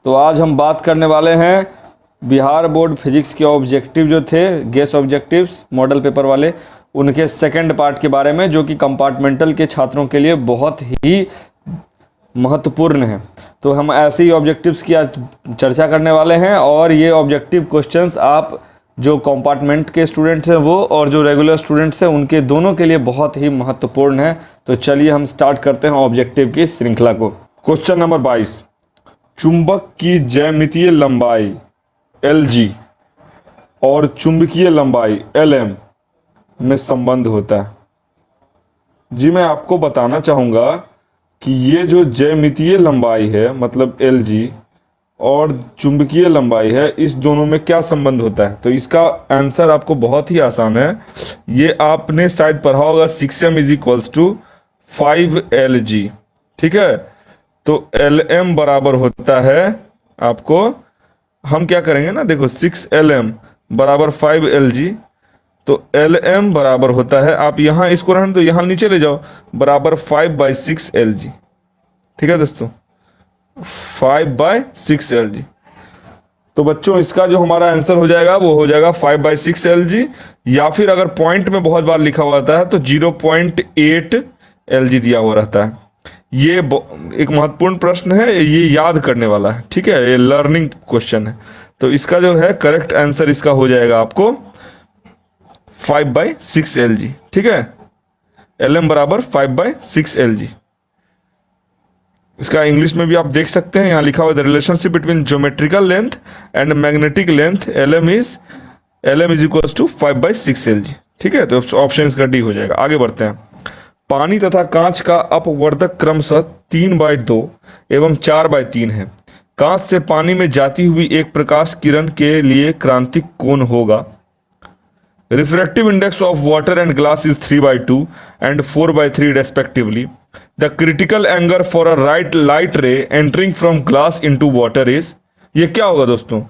तो आज हम बात करने वाले हैं बिहार बोर्ड फिजिक्स के ऑब्जेक्टिव जो थे, गेस ऑब्जेक्टिव्स मॉडल पेपर वाले, उनके सेकंड पार्ट के बारे में, जो कि कंपार्टमेंटल के छात्रों के लिए बहुत ही महत्वपूर्ण है। तो हम ऐसे ही ऑब्जेक्टिव्स की आज चर्चा करने वाले हैं और ये ऑब्जेक्टिव क्वेश्चंस आप जो कंपार्टमेंट के स्टूडेंट्स हैं वो और जो रेगुलर स्टूडेंट्स हैं उनके दोनों के लिए बहुत ही महत्वपूर्ण है। तो चलिए हम स्टार्ट करते हैं ऑब्जेक्टिव की श्रृंखला को। क्वेश्चन नंबर 22, चुंबक की ज्यामितीय लंबाई Lg और चुंबकीय लंबाई Lm में संबंध होता है। जी मैं आपको बताना चाहूँगा कि ये जो ज्यामितीय लंबाई है मतलब Lg और चुंबकीय लंबाई है, इस दोनों में क्या संबंध होता है। तो इसका आंसर आपको बहुत ही आसान है। ये आपने शायद पढ़ा होगा 6m = 5Lg, ठीक है। तो Lm बराबर होता है, आपको हम क्या करेंगे ना, देखो 6Lm बराबर 5Lg, तो Lm बराबर होता है, आप यहाँ इसको रहने तो यहाँ नीचे ले जाओ, बराबर 5/6Lg, ठीक है दोस्तों, 5/6Lg। तो बच्चों इसका जो हमारा आंसर हो जाएगा वो हो जाएगा 5/6Lg, या फिर अगर पॉइंट में बहुत बार लिखा हुआ रहता है तो 0.8Lg दिया हुआ रहता है। ये एक महत्वपूर्ण प्रश्न है, ये याद करने वाला है, ठीक है, ये लर्निंग क्वेश्चन है। तो इसका जो है करेक्ट आंसर इसका हो जाएगा आपको 5/6Lg, ठीक है। Lm बराबर 5/6Lg। इसका इंग्लिश में भी आप देख सकते हैं, यहाँ लिखा हुआ the relationship between geometrical length and magnetic length Lm is = 5/6Lg, ठीक है। तो ऑप्शन इसका डी हो जाएगा। आगे बढ़ते हैं। पानी तथा कांच का अपवर्तक क्रमशः 3/2 एवं 4/3 है। कांच से पानी में जाती हुई एक प्रकाश किरण के लिए क्रांतिक कोण होगा। Refractive index of water and glass is 3/2 and 4/3 respectively. The critical angle for a right light रे entering from glass into water is. ये क्या होगा दोस्तों?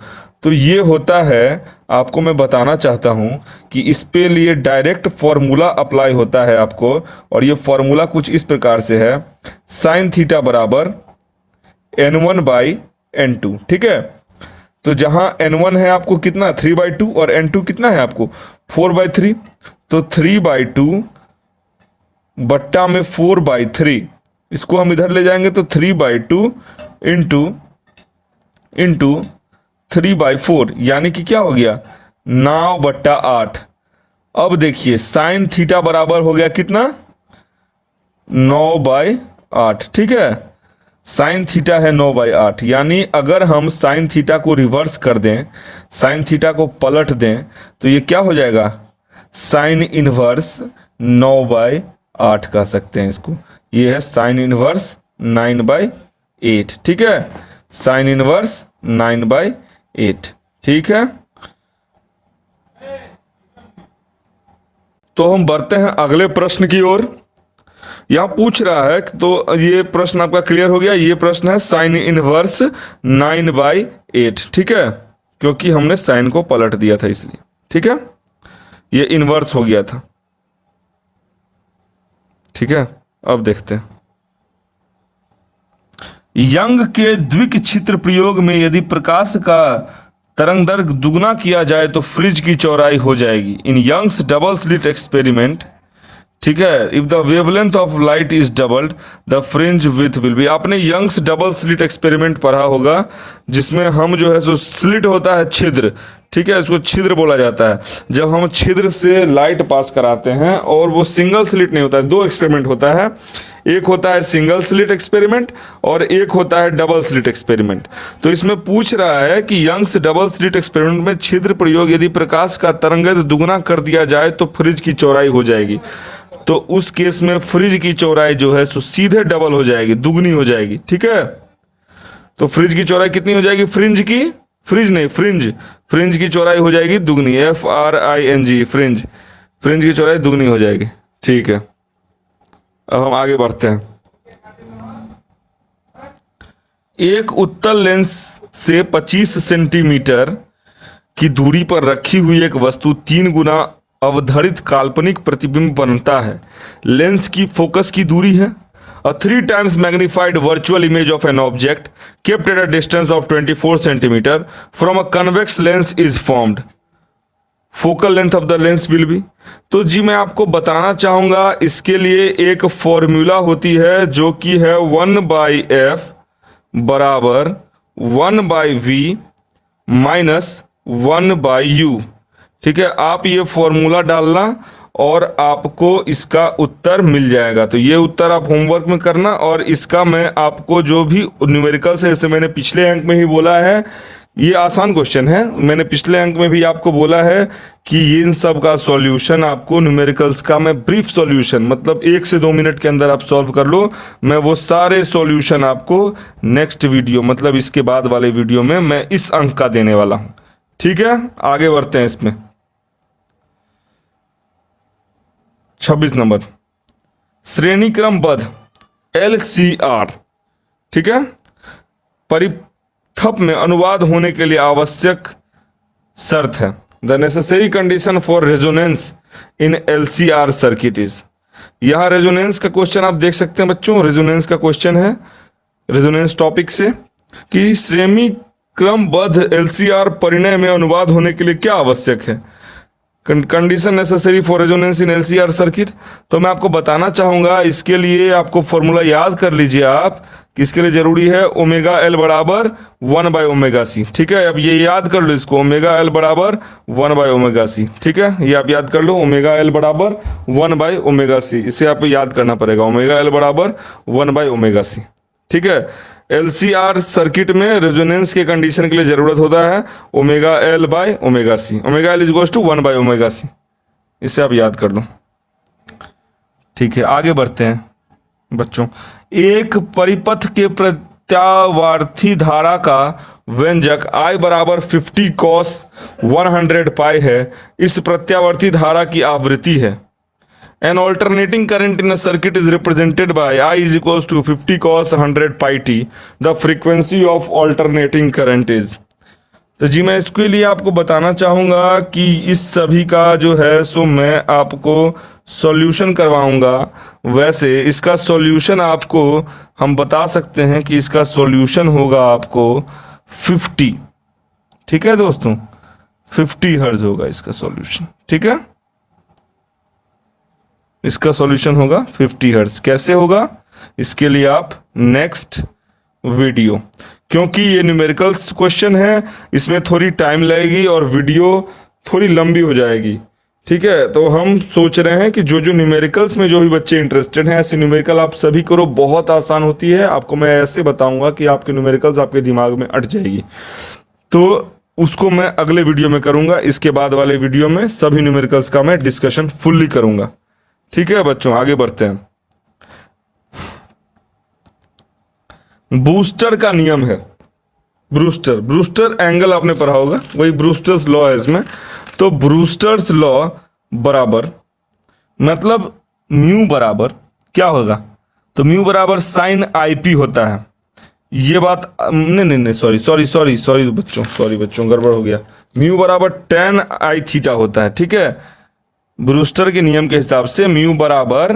तो ये होता है, आपको मैं बताना चाहता हूं कि इस पे लिए डायरेक्ट फॉर्मूला अप्लाई होता है आपको, और ये फॉर्मूला कुछ इस प्रकार से है, sin थीटा बराबर n1/n2, ठीक है। तो जहां n1 है आपको कितना 3/2 और n2 कितना है आपको 4/3, तो 3/2 बट्टा में 4/3, इसको हम इधर ले जाएंगे तो 3/2 इंटू 3/4, यानी कि क्या हो गया 9/8। अब देखिए साइन थीटा बराबर हो गया कितना 9/8, ठीक है। साइन थीटा है 9/8, यानी अगर हम साइन थीटा को रिवर्स कर दें, साइन थीटा को पलट दें, तो ये क्या हो जाएगा साइन इनवर्स 9/8 कह सकते हैं इसको। ये है साइन इनवर्स 9/8, ठीक है, साइन इनवर्स 9/8, ठीक है। तो हम बढ़ते हैं अगले प्रश्न की ओर। यहां पूछ रहा है, तो ये प्रश्न आपका क्लियर हो गया। ये प्रश्न है साइन इनवर्स 9/8, ठीक है, क्योंकि हमने साइन को पलट दिया था इसलिए, ठीक है, ये इनवर्स हो गया था, ठीक है। अब देखते हैं, यंग के द्विक छिद्र प्रयोग में यदि प्रकाश का तरंग दैर्घ्य दुगना किया जाए तो फ्रिज की चौड़ाई हो जाएगी। In Young's double slit experiment, ठीक है, if the wavelength of light is doubled the fringe width will be. आपने यंग्स डबल स्लिट एक्सपेरिमेंट पढ़ा होगा, जिसमें हम जो है सो स्लिट होता है छिद्र, ठीक है, इसको छिद्र बोला जाता है। जब हम छिद्र से लाइट पास कराते हैं, और वो सिंगल स्लिट नहीं होता है, दो एक्सपेरिमेंट होता है, एक होता है सिंगल स्लिट एक्सपेरिमेंट और एक होता है डबल स्लिट एक्सपेरिमेंट। तो इसमें पूछ रहा है कि यंग्स डबल स्लिट एक्सपेरिमेंट में छिद्र प्रयोग यदि प्रकाश का तरंगदैर्घ्य दुगना कर दिया जाए तो फ्रिज की चौड़ाई हो जाएगी। तो उस केस में फ्रिज की चौड़ाई जो है सो सीधे डबल हो जाएगी, दुगनी हो जाएगी, ठीक है। तो फ्रिज की चौड़ाई कितनी हो जाएगी, फ्रिंज की चौड़ाई हो जाएगी दुगनी, FRING, फ्रिंज की चौड़ाई दुगनी हो जाएगी, ठीक है। अब हम आगे बढ़ते हैं। एक उत्तल लेंस से 25 सेंटीमीटर की दूरी पर रखी हुई एक वस्तु 3 गुना अवधारित काल्पनिक प्रतिबिंब बनता है। लेंस की फोकस की दूरी है A 3 times magnified virtual image of an object kept at a distance of 24 centimeter from a convex lens is formed. Focal length of the lens will be. तो जी मैं आपको बताना चाहूंगा इसके लिए एक फॉर्मूला होती है जो कि है 1/f बराबर 1/v माइनस 1/u। ठीक है, आप ये फॉर्मूला डालना और आपको इसका उत्तर मिल जाएगा। तो ये उत्तर आप होमवर्क में करना, और इसका मैं आपको जो भी न्यूमेरिकल्स है, जैसे मैंने पिछले अंक में ही बोला है, ये आसान क्वेश्चन है। मैंने पिछले अंक में भी आपको बोला है कि इन सब का सॉल्यूशन आपको न्यूमेरिकल्स का मैं ब्रीफ सॉल्यूशन मतलब 1 से 2 मिनट के अंदर आप सॉल्व कर लो। मैं वो सारे सॉल्यूशन आपको नेक्स्ट वीडियो मतलब इसके बाद वाले वीडियो में मैं इस अंक का देने वाला हूं। ठीक है, आगे बढ़ते हैं इसमें। 26 नंबर श्रेणी क्रमबद्ध LCR, ठीक है, परिथप में अनुवाद होने के लिए आवश्यक शर्त है। The necessary condition for resonance in LCR circuit is. यहां रेजोनेंस का क्वेश्चन आप देख सकते हैं बच्चों, रेजोनेंस का क्वेश्चन है रेजोनेंस टॉपिक से कि श्रेणी क्रमबद्ध LCR परिणय में अनुवाद होने के लिए क्या आवश्यक है। Condition necessary for resonance in LCR circuit. तो मैं आपको बताना चाहूंगा, इसके लिए आपको फॉर्मूला याद कर लीजिए आप कि इसके लिए जरूरी है ओमेगा L बराबर 1/ωc। ठीक है, अब ये याद कर लो इसको, ओमेगा L बराबर 1/ωc। ठीक है, ये आप याद कर लो, ओमेगा L बराबर 1/ωc। इसे आप याद करना पड़ेगा, ओमेगा L बराबर 1/ωc। ठीक है, LCR सर्किट में रेजोनेंस के कंडीशन के लिए जरूरत होता है omega L/ωc। Omega L is to 1/ωc। इसे आप याद कर लो। ठीक है, आगे बढ़ते हैं बच्चों। एक परिपथ के प्रत्यावर्ती धारा का व्यंजक I बराबर 50 cos 100 पाई है। इस प्रत्यावर्ती धारा की आवृत्ति है। An alternating current in a circuit is represented by I is equals to 50 cos 100 pi t. The frequency of alternating current is। तो जी मैं इसके लिए आपको बताना चाहूँगा कि इस सभी का जो है सो मैं आपको सॉल्यूशन करवाऊँगा। वैसे इसका सॉल्यूशन आपको हम बता सकते हैं कि इसका सॉल्यूशन होगा आपको 50। ठीक है दोस्तों, 50 हर्ट्ज होगा इसका सॉल्यूशन। ठीक है, इसका सॉल्यूशन होगा 50 हर्ट्ज। कैसे होगा इसके लिए आप नेक्स्ट वीडियो, क्योंकि ये न्यूमेरिकल्स क्वेश्चन है, इसमें थोड़ी टाइम लगेगी और वीडियो थोड़ी लंबी हो जाएगी। ठीक है, तो हम सोच रहे हैं कि जो जो न्यूमेरिकल्स में जो भी बच्चे इंटरेस्टेड हैं, ऐसे न्यूमेरिकल आप सभी करो, बहुत आसान होती है। आपको मैं ऐसे बताऊंगा कि आपके न्यूमेरिकल्स आपके दिमाग में अट जाएगी। तो उसको मैं अगले वीडियो में करूंगा। इसके बाद वाले वीडियो में सभी न्यूमेरिकल्स का मैं डिस्कशन फुल्ली करूंगा। ठीक है बच्चों, आगे बढ़ते हैं। ब्रूस्टर का नियम है। ब्रूस्टर एंगल आपने पढ़ा होगा, वही ब्रूस्टर्स लॉ है इसमें। तो ब्रूस्टर्स लॉ बराबर मतलब म्यू बराबर क्या होगा, तो म्यू बराबर साइन IP होता है। ये बात नहीं सॉरी बच्चों गड़बड़ हो गया। म्यू बराबर tan I थीटा होता है। ठीक है, ब्रूस्टर के नियम के हिसाब से म्यू बराबर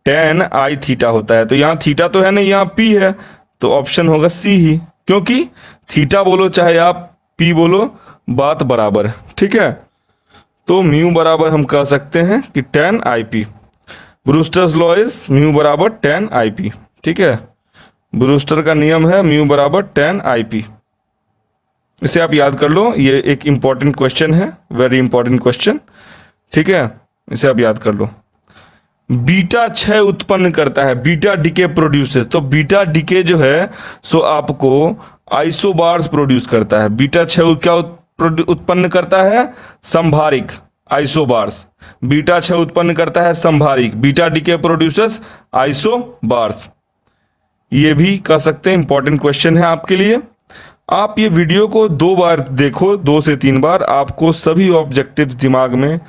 tan I थीटा होता है। तो यहाँ थीटा तो है नहीं, यहाँ P है, तो ऑप्शन होगा C ही, क्योंकि थीटा बोलो चाहे आप P बोलो बात बराबर है। ठीक है, तो म्यू बराबर हम कह सकते हैं कि tan IP। Brewster's law is mu बराबर tan IP। ठीक है, ब्रूस्टर का नियम है म्यू बराबर tan IP। इसे आप याद कर लो, ये एक इंपॉर्टेंट क्वेश्चन है, वेरी इंपॉर्टेंट क्वेश्चन। ठीक है, इसे आप याद कर लो। बीटा क्षय उत्पन्न करता है, बीटा डीके प्रोड्यूसेस। तो बीटा डीके जो है सो आपको आइसोबार्स प्रोड्यूस करता है। बीटा क्षय क्या उत्पन्न करता है, संभारिक आइसोबार्स। बीटा क्षय उत्पन्न करता है संभारिक, बीटा डीके प्रोड्यूसेस आइसोबार्स। ये भी कह सकते हैं इंपॉर्टेंट क्वेश्चन है आपके लिए। आप ये वीडियो को 2 बार देखो, 2 से 3 बार, आपको सभी ऑब्जेक्टिव्स दिमाग में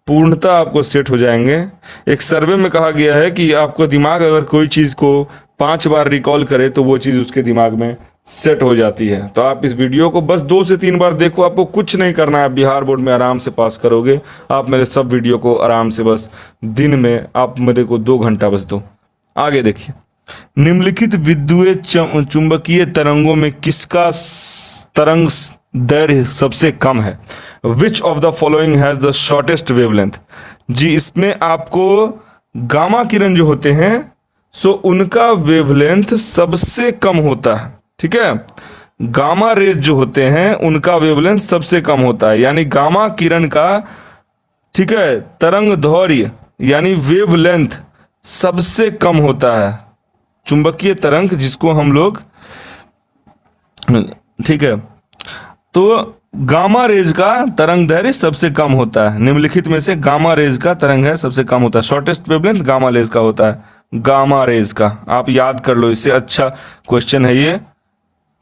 पूर्णतः आपको सेट हो जाएंगे। एक सर्वे में कहा गया है कि आपको दिमाग अगर कोई चीज़ को 5 बार रिकॉल करे तो वो चीज़ उसके दिमाग में सेट हो जाती है। तो आप इस वीडियो को बस 2 से 3 बार देखो, आपको कुछ नहीं करना है, बिहार बोर्ड में आराम से पास करोगे। आप मेरे सब वीडियो को आराम से बस दिन में आप मेरे को 2 घंटा बस दो। आगे देखिए, निम्नलिखित विद्युत चुंबकीय तरंगों में किसका तरंग दैर्घ्य सबसे कम है? Which of the following has the shortest wavelength? जी, इसमें आपको गामा किरण जो होते हैं सो उनका वेवलेंथ सबसे कम होता है। ठीक है, गामा रेज जो होते हैं उनका वेवलेंथ सबसे कम होता है, यानी गामा किरण का, ठीक है, तरंग दैर्घ्य यानी वेवलेंथ सबसे कम होता है। चुंबकीय तरंग जिसको हम लोग, ठीक है, तो गामा रेज का तरंग दैर्घ्य सबसे कम होता है। निम्नलिखित में से गामा रेज का तरंग है सबसे कम होता है। शॉर्टेस्ट वेवलेंथ गामा रेज का होता है, गामा रेज का। आप याद कर लो, इससे अच्छा क्वेश्चन है ये।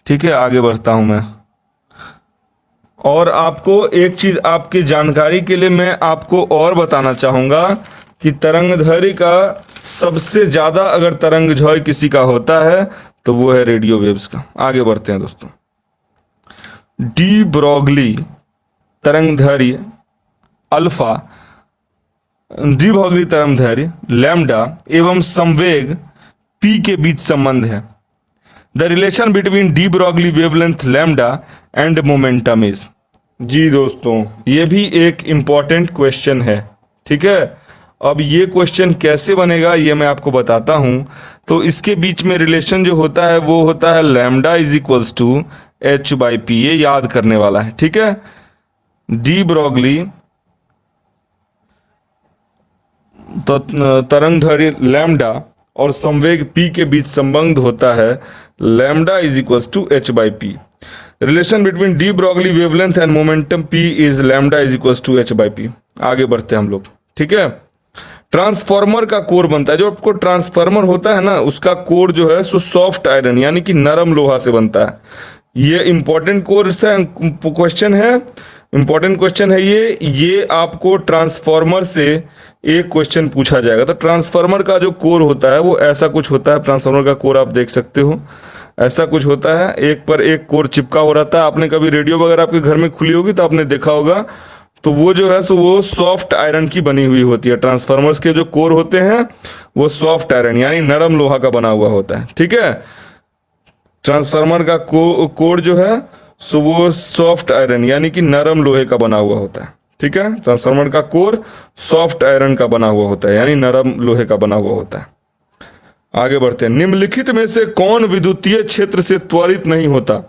ठीक है, आगे बढ़ता हूं मैं। और आपको एक चीज आपकी जानकारी के लिए मैं आपको और बताना चाहूंगा कि तरंग दैर्घ्य का सबसे ज्यादा अगर तरंग दैर्घ्य किसी का होता है तो वो है रेडियो वेव्स का। आगे बढ़ते हैं दोस्तों। डी ब्रॉगली तरंग दैर्घ्य अल्फा, डी ब्रॉगली तरंग दैर्घ्य लैम्डा एवं संवेग पी के बीच संबंध है। The relation between de Broglie wavelength lambda and momentum is. जी दोस्तों, ये भी एक इंपॉर्टेंट क्वेश्चन है। ठीक है, अब ये क्वेश्चन कैसे बनेगा ये मैं आपको बताता हूं। तो इसके बीच में रिलेशन जो होता है वो होता है lambda is equals to h by p. ये याद करने वाला है। ठीक है, डी ब्रॉगली तो तरंग दैर्घ्य लैम्डा और संवेग पी के बीच संबंध होता है lambda is equals to h by p. Relation between de Broglie wavelength and momentum p is lambda is equals to h by p. आगे बढ़ते हैं हम लोग। ठीक है, ट्रांसफार्मर का कोर बनता है, जो आपको ट्रांसफार्मर होता है ना उसका कोर जो है सो सॉफ्ट आयरन यानी कि नरम लोहा से बनता है। ये इंपॉर्टेंट कोर्स है, क्वेश्चन है, इंपॉर्टेंट क्वेश्चन है ये आपको ट्रांसफार्मर से एक क्वेश्चन पूछा जाएगा। तो ट्रांसफार्मर का जो कोर होता है वो ऐसा कुछ होता है। ट्रांसफार्मर का कोर आप देख सकते हो, ऐसा कुछ होता है, एक पर एक कोर चिपका हो रहता है। आपने कभी रेडियो वगैरह आपके घर में खुली होगी तो आपने देखा होगा, तो वो जो है सो वो सॉफ्ट आयरन की बनी हुई होती है। ट्रांसफार्मर्स के जो कोर होते हैं वो सॉफ्ट आयरन यानी नरम लोहा का बना हुआ होता है। ठीक है, ट्रांसफार्मर का कोर जो है सो वो सॉफ्ट आयरन यानी कि नरम लोहे का बना हुआ होता है। ठीक है, ट्रांसफार्मर का कोर सॉफ्ट आयरन का बना हुआ होता है यानी नरम लोहे का बना हुआ होता है। आगे बढ़ते हैं। निम्नलिखित में से कौन विद्युतीय क्षेत्र से त्वरित नहीं होता?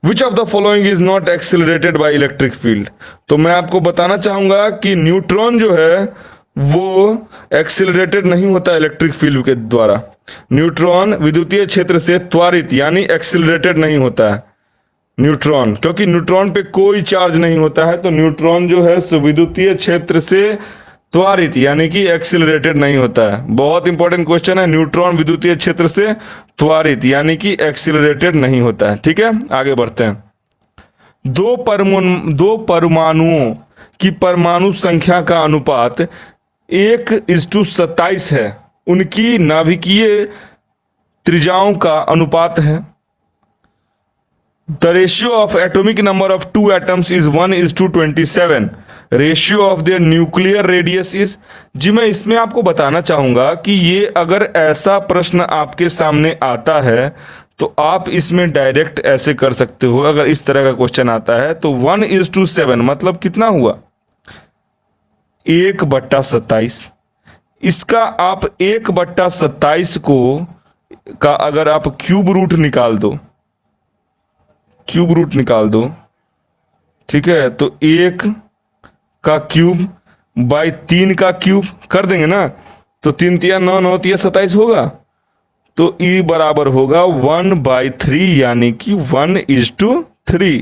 विच of the following is not accelerated by electric field? तो मैं आपको बताना चाहूंगा कि न्यूट्रॉन जो है वो एक्सिलरेटेड नहीं होता इलेक्ट्रिक फील्ड के द्वारा। न्यूट्रॉन विद्युतीय क्षेत्र से त्वरित यानी एक्सिलरेटेड नहीं होता है न्यूट्रॉन, क्योंकि न्यूट्रॉन पे कोई चार्ज नहीं होता है। तो न्यूट्रॉन जो है सो विद्युतीय क्षेत्र से त्वरित यानी कि एक्सिलरेटेड नहीं होता है। बहुत इंपॉर्टेंट क्वेश्चन है, न्यूट्रॉन विद्युतीय क्षेत्र से त्वरित यानी कि एक्सिलरेटेड नहीं होता है। ठीक है, आगे बढ़ते हैं। दो परमाणुओं की परमाणु संख्या का अनुपात 1:27 है, उनकी नाभिकीय त्रिज्याओं का अनुपात है। The ratio of atomic number of two atoms is 1:27। Ratio of their nuclear radius is. जी, मैं इसमें आपको बताना चाहूंगा कि ये अगर ऐसा प्रश्न आपके सामने आता है तो आप इसमें डायरेक्ट ऐसे कर सकते हो। अगर इस तरह का क्वेश्चन आता है तो 1:7 मतलब कितना हुआ? 1/27। इसका आप 1/27 को का अगर आप क्यूब रूट निकाल दो, ठीक है, तो 1 का क्यूब बाई 3 का क्यूब कर देंगे ना, तो 3 तिया 9, 9 तिया 27 होगा। तो E बराबर होगा 1/3 यानी कि 1:3।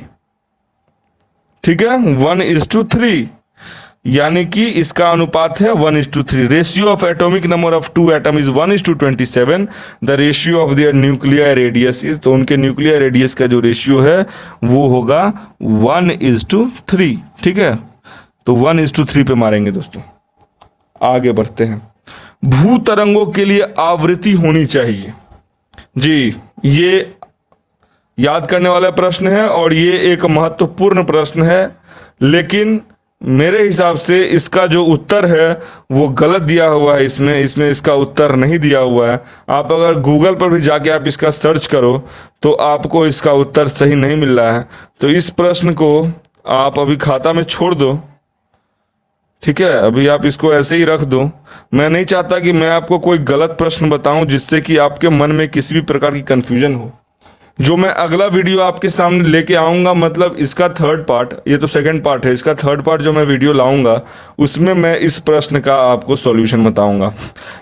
ठीक है, 1:3 यानी कि इसका अनुपात है 1:3। Ratio of atomic number of two atom is 1:27। The ratio of their nuclear radius is, तो उनके न्यूक्लियर रेडियस का जो रेशियो है वो होगा 1:3। ठीक है, तो 1:3 पे मारेंगे दोस्तों। आगे बढ़ते हैं। भू तरंगों के लिए आवृत्ति होनी चाहिए। जी, ये याद करने वाला प्रश्न है और ये एक महत्वपूर्ण प्रश्न है, लेकिन मेरे हिसाब से इसका जो उत्तर है वो गलत दिया हुआ है, इसमें इसका उत्तर नहीं दिया हुआ है। आप अगर गूगल पर भी जाके आप इसका सर्च करो तो आपको इसका उत्तर सही नहीं मिल रहा है। तो इस प्रश्न को आप अभी खाता में छोड़ दो, ठीक है, अभी आप इसको ऐसे ही रख दो। मैं नहीं चाहता कि मैं आपको कोई गलत प्रश्न बताऊं जिससे कि आपके मन में किसी भी प्रकार की कंफ्यूजन हो। जो मैं अगला वीडियो आपके सामने लेके आऊंगा, मतलब इसका थर्ड पार्ट, ये तो सेकंड पार्ट है, इसका थर्ड पार्ट जो मैं वीडियो लाऊंगा उसमें मैं इस प्रश्न का आपको सॉल्यूशन बताऊंगा।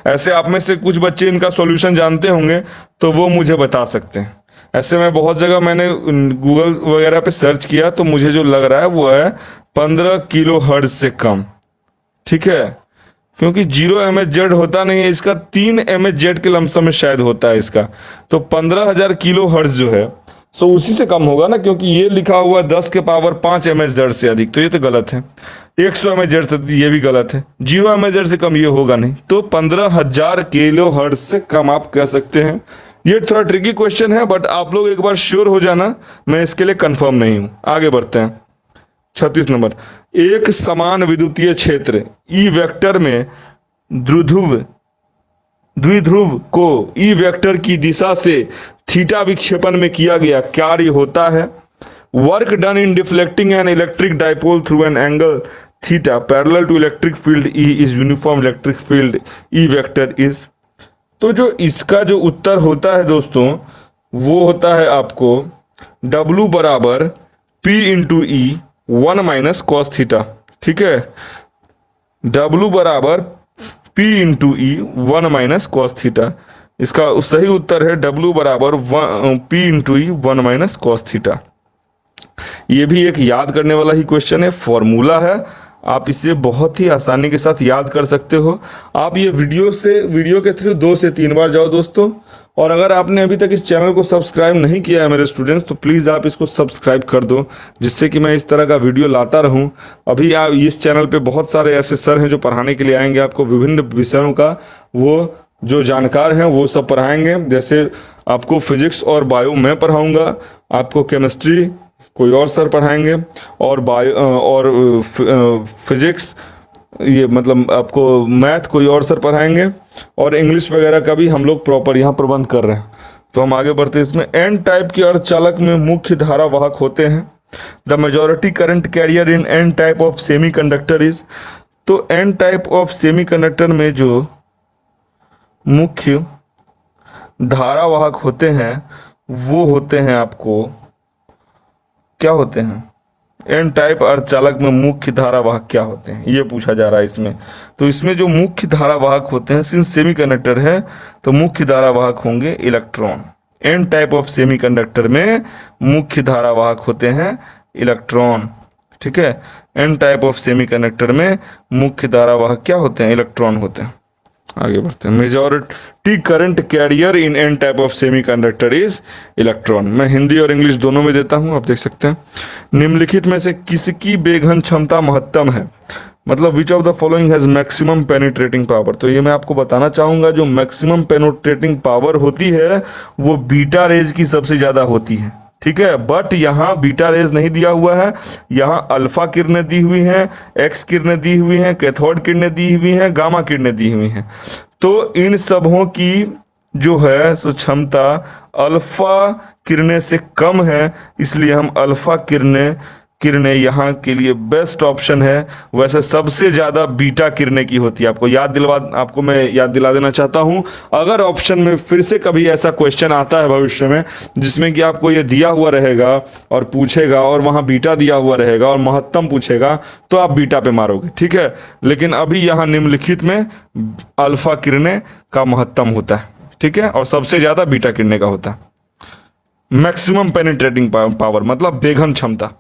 ऐसे आप में से कुछ बच्चे इनका सॉल्यूशन जानते होंगे तो वो मुझे बता सकते हैं। ऐसे मैं बहुत जगह मैंने गूगल वगैरह पे सर्च किया तो मुझे जो लग रहा है वो है 15 किलो हर्ट्ज से कम, ठीक है, क्योंकि 0 MHz होता नहीं है इसका, 3 MHz के लमसम में शायद होता है इसका। तो 15,000 किलो हर्ट्ज जो है सो उसी से कम होगा ना, क्योंकि ये लिखा हुआ 10 के पावर 5 MHz से अधिक, तो ये तो गलत है। 100 MHz से ये भी गलत है, 0 MHz से कम ये होगा नहीं। तो 15,000 किलो हर्ट्ज से कम आप कह सकते हैं। ये थोड़ा ट्रिकी क्वेश्चन है, बट आप लोग एक बार श्योर हो जाना, मैं इसके लिए कंफर्म नहीं हूं। आगे बढ़ते हैं। 36 नंबर, एक समान विद्युतीय क्षेत्र ई वेक्टर में द्विध्रुव को ई वेक्टर की दिशा से थीटा विक्षेपण में किया गया कार्य होता है। Work done in deflecting an electric dipole through an angle theta parallel to electric field E is uniform electric field E vector is. तो जो इसका जो उत्तर होता है दोस्तों वो होता है आपको W बराबर P इंटू ई 1 माइनस कॉस थीटा, ठीक है, W बराबर P इंटू ई 1 माइनस कॉस थीटा। इसका सही उत्तर है W बराबर P इंटू ई 1 माइनस कॉस थीटा। ये भी एक याद करने वाला ही क्वेश्चन है, फॉर्मूला है, आप इसे बहुत ही आसानी के साथ याद कर सकते हो। आप ये वीडियो के थ्रू 2 से 3 बार जाओ दोस्तों। और अगर आपने अभी तक इस चैनल को सब्सक्राइब नहीं किया है मेरे स्टूडेंट्स, तो प्लीज़ आप इसको सब्सक्राइब कर दो, जिससे कि मैं इस तरह का वीडियो लाता रहूं। अभी आप इस चैनल पे बहुत सारे ऐसे सर हैं जो पढ़ाने के लिए आएंगे आपको विभिन्न विषयों का, वो जो जानकार हैं वो सब पढ़ाएंगे। जैसे आपको फिजिक्स और बायो मैं पढ़ाऊँगा, आपको केमिस्ट्री कोई और सर पढ़ाएंगे, और बायो और फिजिक्स ये मतलब आपको मैथ कोई और सर पढ़ाएंगे, और इंग्लिश वगैरह का भी हम लोग प्रॉपर यहाँ प्रबंध कर रहे हैं। तो हम आगे बढ़ते हैं। इसमें एन टाइप के अर्धचालक में मुख्य धारा वाहक होते हैं। The majority current carrier in N type of semiconductor is. तो n type of semiconductor में जो मुख्य धारा वाहक होते हैं वो होते हैं आपको क्या होते हैं, एन टाइप अर्धचालक में मुख्य धारा वाहक क्या होते हैं ये पूछा जा रहा है इसमें। तो इसमें जो मुख्य धारा वाहक होते हैं, सिंस सेमीकंडक्टर है तो मुख्य धारा वाहक होंगे electron. N type of semiconductor में मुख्य धारा वाहक होते हैं इलेक्ट्रॉन, ठीक है। एन टाइप ऑफ सेमीकंडक्टर में मुख्य धारा वाहक क्या होते हैं, इलेक्ट्रॉन होते हैं। आगे बढ़ते हैं। Majority current carrier in N type of semiconductor is electron. मैं हिंदी और इंग्लिश दोनों में देता हूं, आप देख सकते हैं। निम्नलिखित में से किसकी बेघन क्षमता महत्तम है, मतलब विच of the following has maximum penetrating power. तो ये मैं आपको बताना चाहूंगा, जो मैक्सिमम पेनिट्रेटिंग पावर होती है वो बीटा रेज की सबसे ज्यादा होती है, ठीक है। बट यहाँ बीटा रेज नहीं दिया हुआ है, यहाँ अल्फा किरणें दी हुई हैं, एक्स किरणें दी हुई हैं, कैथोड किरणें दी हुई हैं, गामा किरणें दी हुई हैं। तो इन सबों की जो है सो क्षमता अल्फा किरणें से कम है, इसलिए हम अल्फा किरणें यहाँ के लिए बेस्ट ऑप्शन है। वैसे सबसे ज़्यादा बीटा किरणें की होती है। आपको मैं याद दिला देना चाहता हूँ, अगर ऑप्शन में फिर से कभी ऐसा क्वेश्चन आता है भविष्य में जिसमें कि आपको ये दिया हुआ रहेगा और पूछेगा और वहाँ बीटा दिया हुआ रहेगा और महत्तम पूछेगा, तो आप बीटा पे मारोगे, ठीक है। लेकिन अभी यहाँ निम्नलिखित में अल्फा किरणें का महत्तम होता है, ठीक है, और सबसे ज़्यादा बीटा किरणें का होता है। मैक्सिमम पेनिट्रेटिंग पावर मतलब बेघन क्षमता।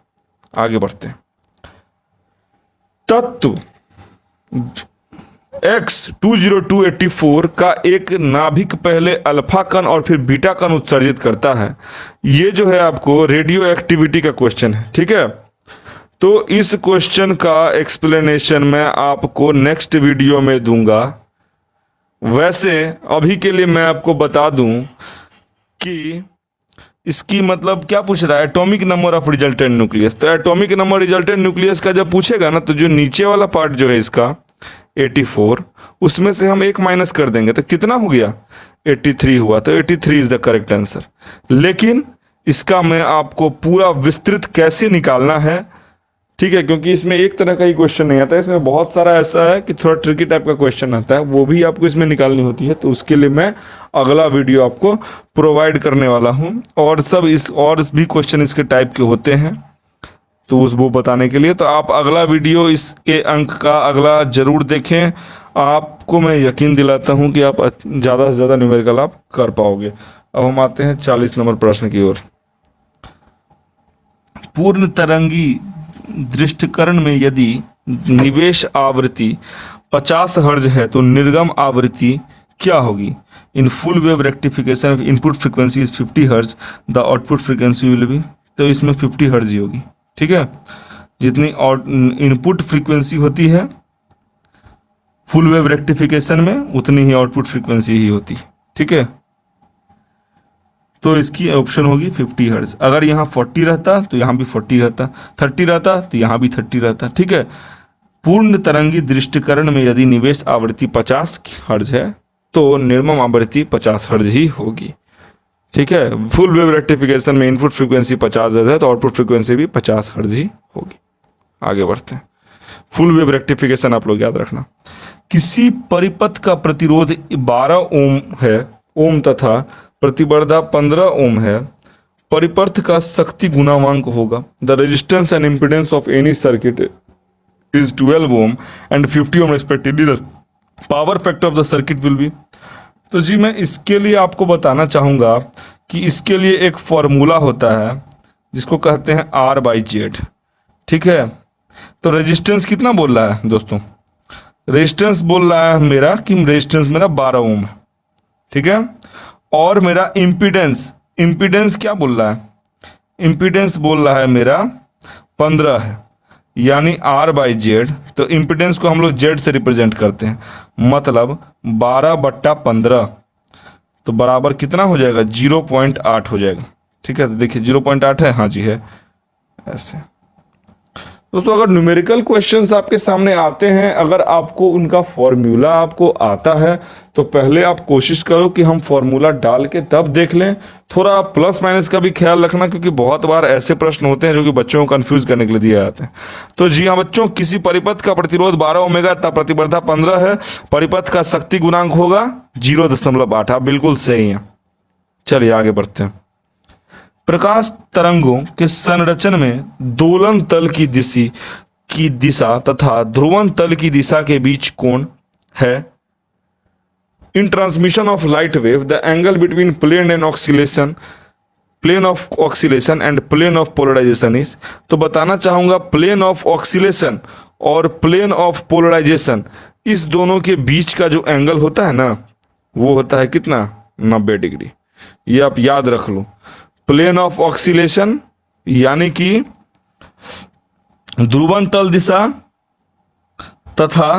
आगे बढ़ते हैं। तत्व X20284 का एक नाभिक पहले अल्फा कण और फिर बीटा कण उत्सर्जित करता है। ये जो है आपको रेडियो एक्टिविटी का क्वेश्चन है, ठीक है। तो इस क्वेश्चन का एक्सप्लेनेशन मैं आपको नेक्स्ट वीडियो में दूंगा। वैसे अभी के लिए मैं आपको बता दूं कि इसकी मतलब क्या पूछ रहा है, atomic number of resultant nucleus. तो एटॉमिक नंबर रिजल्टेंट न्यूक्लियस का जब पूछेगा ना, तो जो नीचे वाला पार्ट जो है इसका 84, उसमें से हम 1 माइनस कर देंगे तो कितना हो गया, 83 हुआ। तो 83 इज द करेक्ट आंसर। लेकिन इसका मैं आपको पूरा विस्तृत कैसे निकालना है, ठीक है, क्योंकि इसमें एक तरह का ही क्वेश्चन नहीं आता है, इसमें बहुत सारा ऐसा है कि थोड़ा ट्रिकी टाइप का क्वेश्चन आता है, वो भी आपको इसमें निकालनी होती है। तो उसके लिए मैं अगला वीडियो आपको प्रोवाइड करने वाला हूं, और सब इस और भी क्वेश्चन इसके टाइप के होते हैं, तो उस वो बताने के लिए तो आप अगला वीडियो इसके अंक का अगला जरूर देखें। आपको मैं यकीन दिलाता हूं कि आप ज़्यादा से ज़्यादा न्यूमेरिकल आप कर पाओगे। अब हम आते हैं 40 नंबर प्रश्न की ओर। पूर्ण तरंगी दृष्टिकरण में यदि निवेश आवृत्ति 50 हर्ज है तो निर्गम आवृत्ति क्या होगी। In full wave rectification of input frequency is 50 हर्ज, the output frequency will be, तो इसमें 50 हर्ज ही होगी, ठीक है। जितनी इनपुट फ्रीक्वेंसी होती है फुल वेव रेक्टिफिकेशन में, उतनी ही आउटपुट फ्रीक्वेंसी ही होती है, ठीक है। तो इसकी ऑप्शन होगी 50 हर्ज। अगर यहाँ 40 रहता तो यहाँ भी 40 रहता, 30 रहता तो यहाँ भी 30 रहता, ठीक है। पूर्ण तरंगी दृष्टिकरण में यदि निवेश आवृत्ति 50 हर्ज है तो निर्गम आवृत्ति 50 हर्ज ही होगी, ठीक है। फुल वेव रेक्टिफिकेशन में इनपुट फ्रीक्वेंसी 50 हर्ज है तो आउटपुट फ्रीक्वेंसी भी 50 हर्ज ही होगी। आगे बढ़ते हैं। फुल वेव रेक्टिफिकेशन आप लोग याद रखना। किसी परिपथ का प्रतिरोध 12 ओम है, ओम, तथा प्रतिबाधा 15 ओम है, परिपथ का शक्ति गुणांक होगा। The resistance and impedance of any circuit is 12 ohm and 50 ohm respectively. The power factor of the circuit will be. तो जी मैं इसके लिए आपको बताना चाहूँगा कि इसके लिए एक फॉर्मूला होता है जिसको कहते हैं R/Z, ठीक है। तो रेजिस्टेंस कितना बोल रहा है दोस्तों, रेजिस्टेंस बोल रहा है मेरा कि रेजिस्टेंस मेरा 12 ओम है, ठीक है। और मेरा इम्पीडेंस, इम्पीडेंस क्या बोल रहा है, इम्पीडेंस बोल रहा है मेरा 15 है, यानी R/Z। तो इम्पीडेंस को हम लोग Z से रिप्रेजेंट करते हैं, मतलब 12/15, तो बराबर कितना हो जाएगा, 0.8 हो जाएगा, ठीक है। तो देखिए 0.8 है, हाँ जी है, ऐसे। दोस्तों अगर न्यूमेरिकल क्वेश्चंस आपके सामने आते हैं, अगर आपको उनका फॉर्मूला आपको आता है तो पहले आप कोशिश करो कि हम फॉर्मूला डाल के तब देख लें। थोड़ा प्लस माइनस का भी ख्याल रखना, क्योंकि बहुत बार ऐसे प्रश्न होते हैं जो कि बच्चों को कंफ्यूज करने के लिए दिए जाते हैं। तो जी हाँ बच्चों, किसी परिपथ का प्रतिरोध 12 ओमेगा तथा प्रतिबाधा 15 है, परिपथ का शक्ति गुणांक होगा 0.8। आप बिल्कुल सही हैं। चलिए आगे बढ़ते हैं। प्रकाश तरंगों के संरचन में दोलन तल की दिशा तथा ध्रुवन तल की दिशा के बीच कोण है। In transmission of light wave the angle between plane of oscillation and plane of polarisation is. तो बताना चाहूंगा प्लेन ऑफ ऑक्सीलेशन और प्लेन ऑफ पोलराइजेशन, इस दोनों के बीच का जो एंगल होता है ना, वो होता है कितना, 90 डिग्री। ये आप याद रख लो। प्लेन ऑफ ऑक्सीलेशन यानी कि ध्रुवन तल दिशा तथा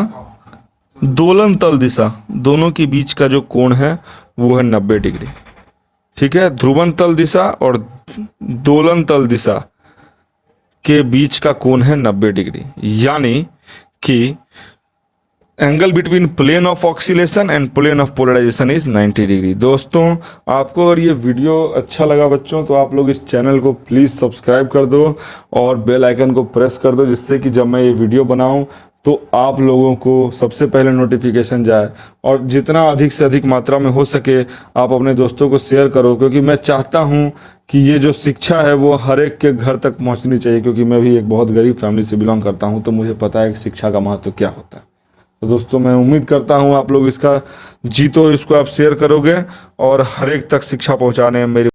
दोलन तल दिशा, दोनों के बीच का जो कोण है वो है 90 डिग्री, ठीक है। ध्रुवन तल दिशा और दोलन तल दिशा के बीच का कोण है 90 डिग्री, यानी कि angle between plane of oscillation and plane of polarisation is 90 degree. दोस्तों आपको अगर ये वीडियो अच्छा लगा बच्चों, तो आप लोग इस चैनल को प्लीज़ सब्सक्राइब कर दो और बेल आइकन को प्रेस कर दो, जिससे कि जब मैं ये वीडियो बनाऊं तो आप लोगों को सबसे पहले नोटिफिकेशन जाए। और जितना अधिक से अधिक मात्रा में हो सके आप अपने दोस्तों को शेयर करो, क्योंकि मैं चाहता हूँ कि ये जो शिक्षा है वो हर एक के घर तक पहुँचनी चाहिए, क्योंकि मैं भी एक बहुत गरीब फैमिली से बिलोंग करता हूँ, तो मुझे पता है कि शिक्षा का महत्व क्या होता है। तो दोस्तों मैं उम्मीद करता हूँ आप लोग इसको आप शेयर करोगे और हर एक तक शिक्षा पहुँचाने में मेरी